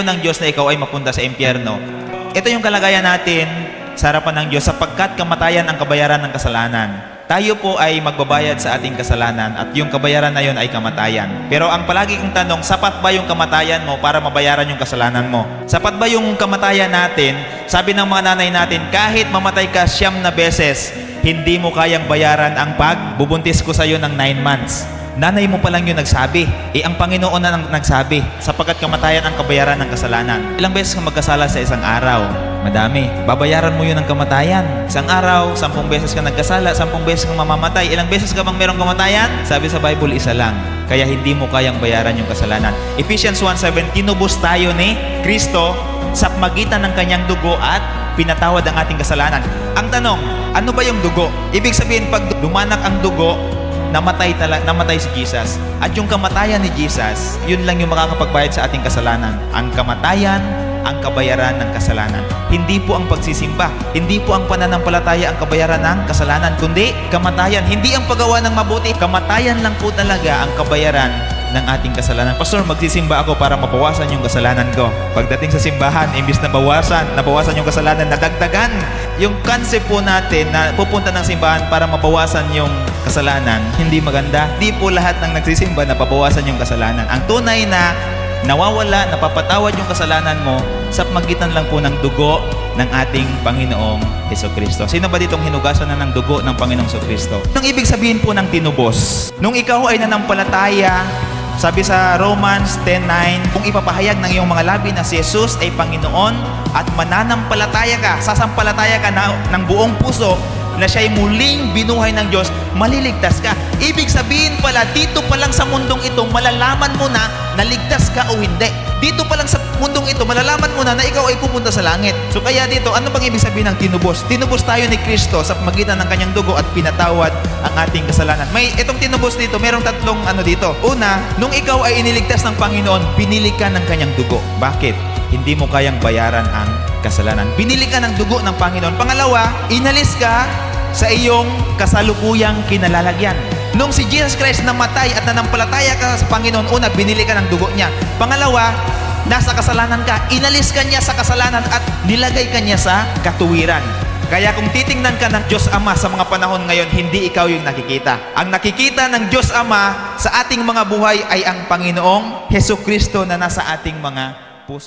ng Diyos na ikaw ay mapunta sa impyerno. Ito yung kalagayan natin sa harapan ng Diyos sapagkat kamatayan ang kabayaran ng kasalanan. Tayo po ay magbabayad sa ating kasalanan at yung kabayaran na yun ay kamatayan. Pero ang palagi kong tanong, sapat ba yung kamatayan mo para mabayaran yung kasalanan mo? Sapat ba yung kamatayan natin? Sabi ng mga nanay natin, kahit mamatay ka 9 beses, hindi mo kayang bayaran ang pagbubuntis ko sa iyo ng 9 months. Nanay mo pa lang yung nagsabi. Ang Panginoon na nagsabi, sapagkat kamatayan ang kabayaran ng kasalanan. Ilang beses ka magkasala sa isang araw? Madami. Babayaran mo yun ng kamatayan. Isang araw, 10 beses ka nagkasala, 10 beses kang mamamatay. Ilang beses ka bang merong kamatayan? Sabi sa Bible, isa lang. Kaya hindi mo kayang bayaran yung kasalanan. Ephesians 1:7, tinubos tayo ni Kristo sa pagitan ng kanyang dugo at pinatawad ang ating kasalanan. Ang tanong, ano ba yung dugo? Ibig sabihin, pag dumanak ang dugo, namatay si Jesus. At yung kamatayan ni Jesus, yun lang yung makakapagbayad sa ating kasalanan. Ang kamatayan, ang kabayaran ng kasalanan. Hindi po ang pagsisimba, hindi po ang pananampalataya ang kabayaran ng kasalanan, kundi kamatayan. Hindi ang paggawa ng mabuti, kamatayan lang po talaga ang kabayaran ng ating kasalanan. Pastor, magsisimba ako para mabawasan yung kasalanan ko. Pagdating sa simbahan, imbis na nabawasan yung kasalanan, nadagdagan. Yung concept po natin na pupunta ng simbahan para mabawasan yung kasalanan, hindi maganda. Di po lahat ng nagsisimba na pabawasan yung kasalanan. Ang tunay na nawawala, napapatawad yung kasalanan mo sa pagitan lang po ng dugo ng ating Panginoong Hesukristo. Sino ba ditong hinugasan na ng dugo ng Panginoong Hesukristo? Anong ibig sabihin po ng tinubos? Nung ikaw ay nanampalataya, sabi sa Romans 10:9, kung ipapahayag ng iyong mga labi na si Jesus ay Panginoon at mananampalataya ka, sasampalataya ka ng buong puso na siya ay muling binuhay ng Diyos, maliligtas ka. Ibig sabihin pala, dito pa lang sa mundong ito, malalaman mo na naligtas ka o hindi. Dito pa lang sa mundong ito, malalaman mo na ikaw ay pupunta sa langit. So kaya dito, ano bang ibig sabihin ng tinubos? Tinubos tayo ni Kristo sa pagitan ng kanyang dugo at pinatawad ang ating kasalanan. Itong tinubos dito, merong tatlong dito. Una, nung ikaw ay iniligtas ng Panginoon, binili ka ng kanyang dugo. Bakit? Hindi mo kayang bayaran ang kasalanan. Binili ka ng dugo ng Panginoon. Pangalawa, inalis ka sa iyong kasalukuyang kinalalagyan. Nung si Jesus Christ namatay at nanampalataya ka sa Panginoon, una, binili ka ng dugo niya. Pangalawa, nasa kasalanan ka, inalis ka niya sa kasalanan at nilagay ka niya sa katuwiran. Kaya kung titingnan ka ng Diyos Ama sa mga panahon ngayon, hindi ikaw yung nakikita. Ang nakikita ng Diyos Ama sa ating mga buhay ay ang Panginoong Hesukristo na nasa ating mga puso.